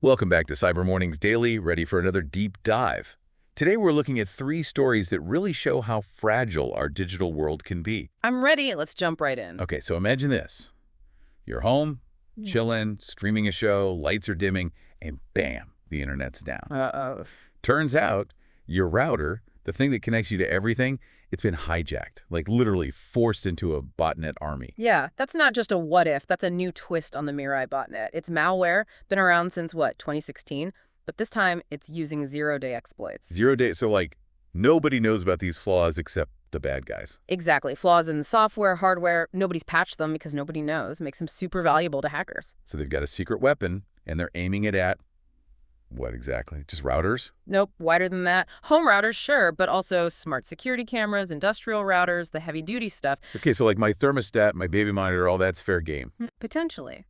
Welcome back to Cyber Mornings Daily, ready for another deep dive. Today we're looking at three stories that really show how fragile our digital world can be. I'm ready. Let's jump right in. Okay, so imagine this. You're home, chilling, streaming a show, lights are dimming, and bam, the internet's down. Uh-oh. Turns out your router, the thing that connects you to everything, it's been hijacked, like literally forced into a botnet army. Yeah, that's not just a what if. That's a new twist on the Mirai botnet. It's malware, been around since, 2016? But this time, it's using zero-day exploits. 0 day, so like nobody knows about these flaws except the bad guys. Exactly. Flaws in software, hardware, nobody's patched them because nobody knows. Makes them super valuable to hackers. So they've got a secret weapon, and they're aiming it at what exactly? Just routers? Nope, wider than that. Home routers, sure, but also smart security cameras, industrial routers, the heavy-duty stuff. Okay, so like my thermostat, my baby monitor, all that's fair game. Potentially.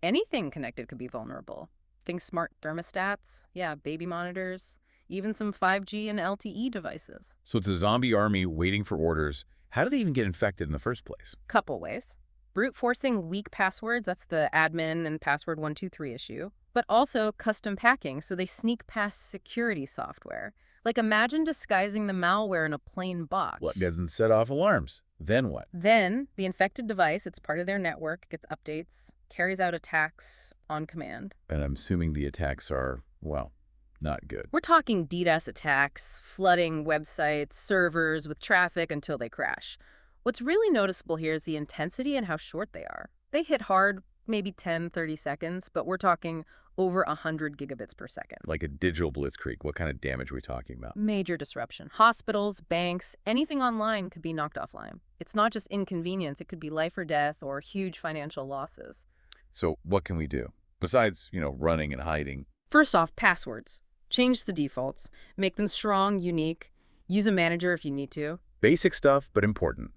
Anything connected could be vulnerable. Think smart thermostats, baby monitors, even some 5G and LTE devices. So it's a zombie army waiting for orders. How do they even get infected in the first place? Couple ways. Brute forcing weak passwords, that's the admin and password 123 issue, but also custom packing, so they sneak past security software. Like imagine disguising the malware in a plain box. What doesn't set off alarms? Then what? Then the infected device, it's part of their network, gets updates, carries out attacks on command. And I'm assuming the attacks are, well, not good. We're talking DDoS attacks, flooding websites, servers with traffic until they crash. What's really noticeable here is the intensity and how short they are. They hit hard, maybe 10, 30 seconds, but we're talking over 100 gigabits per second. Like a digital blitzkrieg. What kind of damage are we talking about? Major disruption. Hospitals, banks, anything online could be knocked offline. It's not just inconvenience, it could be life or death or huge financial losses. So what can we do? Besides, running and hiding. First off, passwords. Change the defaults. Make them strong, unique. Use a manager if you need to. Basic stuff, but important.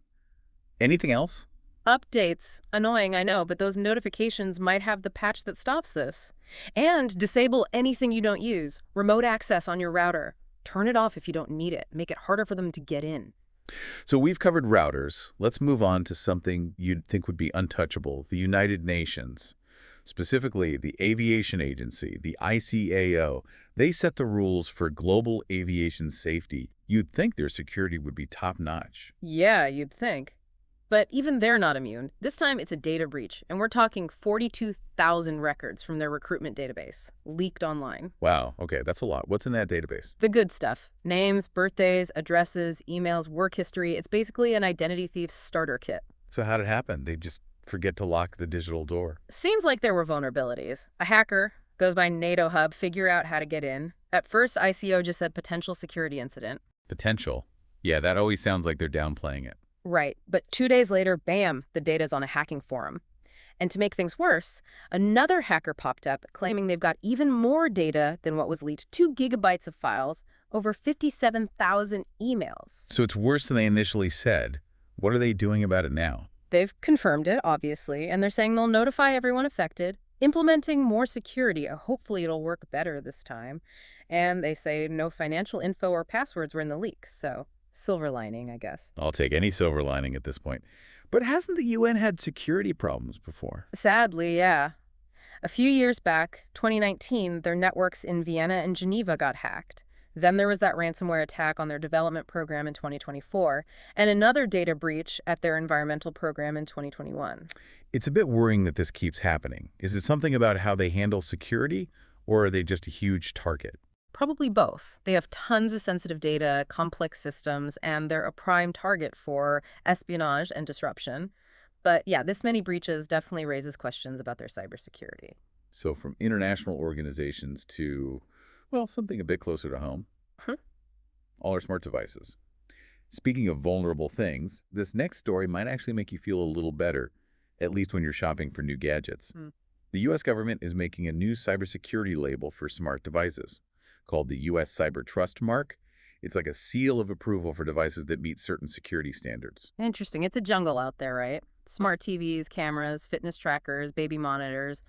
Anything else? Updates. Annoying, I know, but those notifications might have the patch that stops this. And disable anything you don't use. Remote access on your router. Turn it off if you don't need it. Make it harder for them to get in. So we've covered routers. Let's move on to something you'd think would be untouchable, the United Nations. Specifically, the Aviation Agency, the ICAO. They set the rules for global aviation safety. You'd think their security would be top-notch. Yeah, you'd think. But even they're not immune. This time it's a data breach, and we're talking 42,000 records from their recruitment database, leaked online. Wow, okay, that's a lot. What's in that database? The good stuff. Names, birthdays, addresses, emails, work history. It's basically an identity thief's starter kit. So how did it happen? They just forget to lock the digital door. Seems like there were vulnerabilities. A hacker, goes by NATO Hub, figure out how to get in. At first, ICO just said potential security incident. Potential? Yeah, that always sounds like they're downplaying it. Right, but 2 days later, bam, the data's on a hacking forum. And to make things worse, another hacker popped up claiming they've got even more data than what was leaked, 2 gigabytes of files, over 57,000 emails. So it's worse than they initially said. What are they doing about it now? They've confirmed it, obviously, and they're saying they'll notify everyone affected, implementing more security. Hopefully it'll work better this time. And they say no financial info or passwords were in the leak, so silver lining, I guess. I'll take any silver lining at this point. But hasn't the UN had security problems before? Sadly, yeah. A few years back, 2019, their networks in Vienna and Geneva got hacked. Then there was that ransomware attack on their development program in 2024, and another data breach at their environmental program in 2021. It's a bit worrying that this keeps happening. Is it something about how they handle security, or are they just a huge target? Probably both. They have tons of sensitive data, complex systems, and they're a prime target for espionage and disruption. But yeah, this many breaches definitely raises questions about their cybersecurity. So from international organizations to, well, something a bit closer to home. All our smart devices. Speaking of vulnerable things, this next story might actually make you feel a little better, at least when you're shopping for new gadgets. The U.S. government is making a new cybersecurity label for smart devices, called the U.S. Cyber Trust Mark. It's like a seal of approval for devices that meet certain security standards. Interesting. It's a jungle out there, right? Smart TVs, cameras, fitness trackers, baby monitors,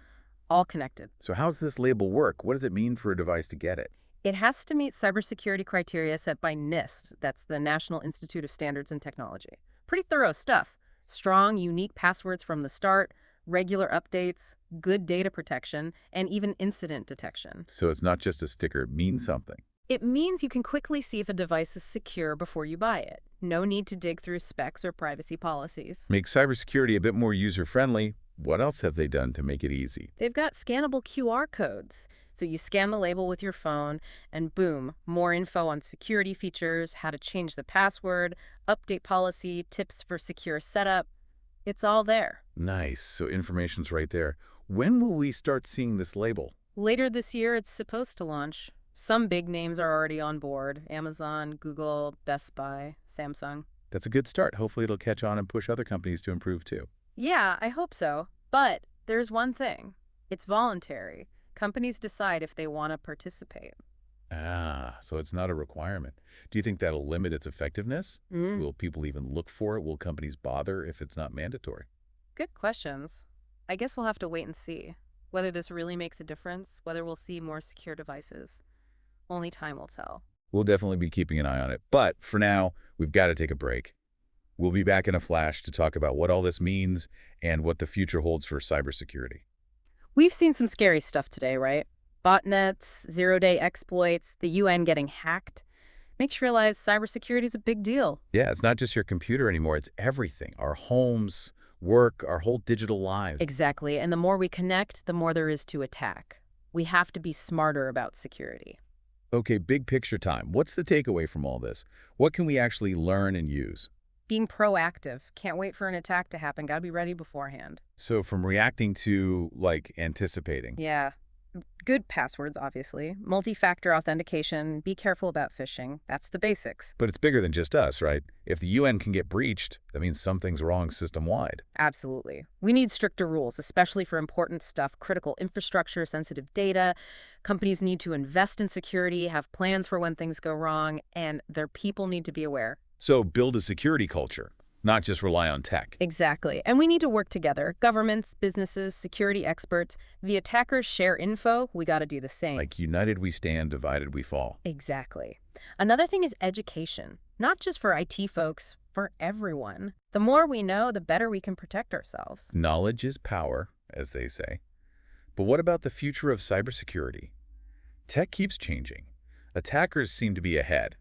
all connected. So how does this label work? What does it mean for a device to get it? It has to meet cybersecurity criteria set by NIST. That's the National Institute of Standards and Technology. Pretty thorough stuff. Strong, unique passwords from the start, regular updates, good data protection, and even incident detection. So it's not just a sticker, it means something. It means you can quickly see if a device is secure before you buy it. No need to dig through specs or privacy policies. Make cybersecurity a bit more user-friendly. What else have they done to make it easy? They've got scannable QR codes. So you scan the label with your phone, and boom, more info on security features, how to change the password, update policy, tips for secure setup. It's all there. Nice. So information's right there. When will we start seeing this label? Later this year, it's supposed to launch. Some big names are already on board: Amazon, Google, Best Buy, Samsung. That's a good start. Hopefully it'll catch on and push other companies to improve too. Yeah, I hope so. But there's one thing. It's voluntary. Companies decide if they want to participate. Ah, so it's not a requirement. Do you think that'll limit its effectiveness? Mm, Will people even look for it? Will companies bother if it's not mandatory? good questions. I guess we'll have to wait and see. Whether this really makes a difference, whether we'll see more secure devices. Only time will tell. We'll definitely be keeping an eye on it. But for now, we've got to take a break. We'll be back in a flash to talk about what all this means and what the future holds for cybersecurity. We've seen some scary stuff today, right? Botnets, zero-day exploits, the UN getting hacked. Makes you realize cybersecurity is a big deal. Yeah, it's not just your computer anymore. It's everything. Our homes, work, our whole digital lives. Exactly. And the more we connect, the more there is to attack. We have to be smarter about security. Okay, big picture time. What's the takeaway from all this? What can we actually learn and use? Being proactive. Can't wait for an attack to happen. Gotta be ready beforehand. So from reacting to, like, anticipating. Yeah. Good passwords, obviously. Multi-factor authentication. Be careful about phishing. That's the basics. But it's bigger than just us, right? If the UN can get breached, that means something's wrong system-wide. Absolutely. We need stricter rules, especially for important stuff, critical infrastructure, sensitive data. Companies need to invest in security, have plans for when things go wrong, and their people need to be aware. So build a security culture, not just rely on tech. Exactly. And we need to work together. Governments, businesses, security experts. The attackers share info. We got to do the same. Like united we stand, divided we fall. Exactly. Another thing is education. Not just for IT folks, for everyone. The more we know, the better we can protect ourselves. Knowledge is power, as they say. But what about the future of cybersecurity? Tech keeps changing. Attackers seem to be ahead.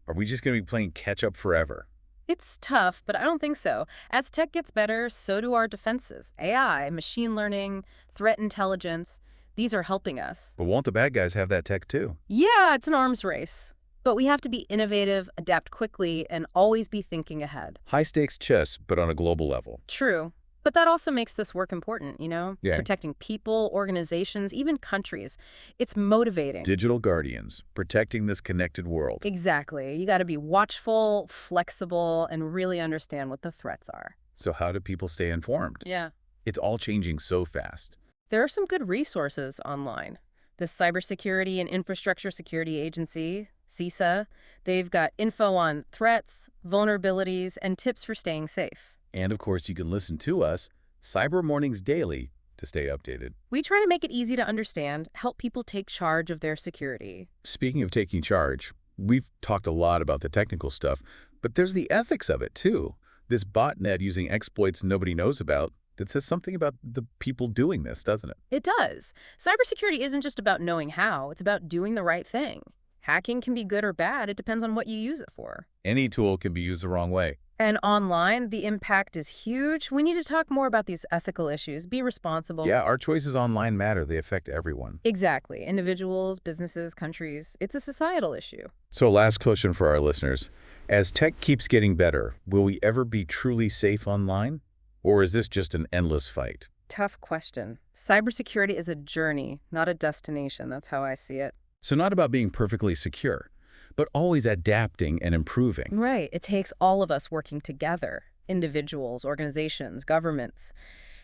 Are we just going to be playing catch-up forever? It's tough, but I don't think so. As tech gets better, so do our defenses. AI, machine learning, threat intelligence, these are helping us. But won't the bad guys have that tech too? Yeah, it's an arms race. But we have to be innovative, adapt quickly, and always be thinking ahead. High-stakes chess, but on a global level. True. But that also makes this work important, you know? Yeah. Protecting people, organizations, even countries. It's motivating. Digital guardians, protecting this connected world. Exactly. You got to be watchful, flexible, and really understand what the threats are. So how do people stay informed? Yeah. It's all changing so fast. There are some good resources online. The Cybersecurity and Infrastructure Security Agency, CISA, they've got info on threats, vulnerabilities, and tips for staying safe. And of course, you can listen to us, Cyber Mornings Daily, to stay updated. We try to make it easy to understand, help people take charge of their security. Speaking of taking charge, we've talked a lot about the technical stuff, but there's the ethics of it too. This botnet using exploits nobody knows about that says something about the people doing this, doesn't it? It does. Cybersecurity isn't just about knowing how, it's about doing the right thing. Hacking can be good or bad, it depends on what you use it for. Any tool can be used the wrong way. And online, the impact is huge. We need to talk more about these ethical issues. Be responsible. Yeah, our choices online matter. They affect everyone. Exactly. Individuals, businesses, countries. It's a societal issue. So last question for our listeners. As tech keeps getting better, will we ever be truly safe online? Or is this just an endless fight? Tough question. Cybersecurity is a journey, not a destination. That's how I see it. So not about being perfectly secure, but always adapting and improving. Right. It takes all of us working together. Individuals, organizations, governments,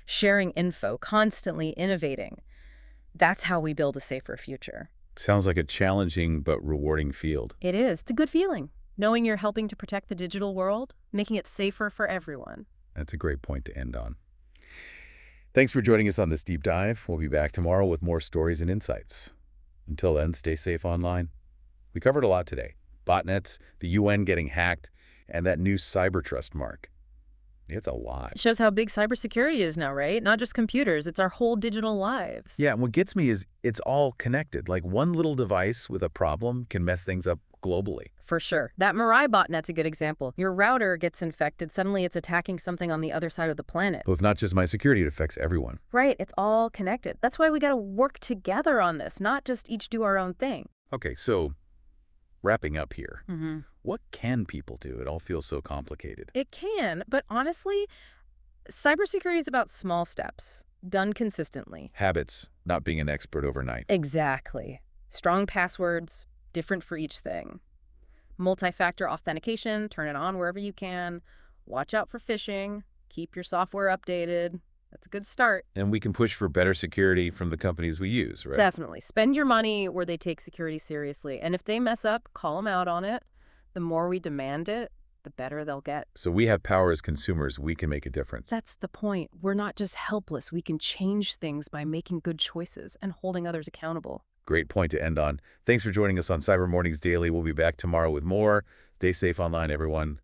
sharing info, constantly innovating. That's how we build a safer future. Sounds like a challenging but rewarding field. It is. It's a good feeling. Knowing you're helping to protect the digital world, making it safer for everyone. That's a great point to end on. Thanks for joining us on this deep dive. We'll be back tomorrow with more stories and insights. Until then, stay safe online. We covered a lot today. Botnets, the UN getting hacked, and that new cyber trust mark. It's a lot. It shows how big cybersecurity is now, right? Not just computers, it's our whole digital lives. Yeah, and what gets me is it's all connected. Like one little device with a problem can mess things up globally. For sure. That Mirai botnet's a good example. Your router gets infected, suddenly it's attacking something on the other side of the planet. Well, it's not just my security, it affects everyone. Right, it's all connected. That's why we gotta work together on this, not just each do our own thing. Okay, so wrapping up here, Mm-hmm. what can people do? It all feels so complicated. It can, but honestly, cybersecurity is about small steps, done consistently. Habits, not being an expert overnight. Exactly. Strong passwords, different for each thing. Multi-factor authentication, turn it on wherever you can. Watch out for phishing. Keep your software updated. That's a good start. And we can push for better security from the companies we use, right? Definitely. Spend your money where they take security seriously. And if they mess up, call them out on it. The more we demand it, the better they'll get. So we have power as consumers. We can make a difference. That's the point. We're not just helpless. We can change things by making good choices and holding others accountable. Great point to end on. Thanks for joining us on Cyber Mornings Daily. We'll be back tomorrow with more. Stay safe online, everyone.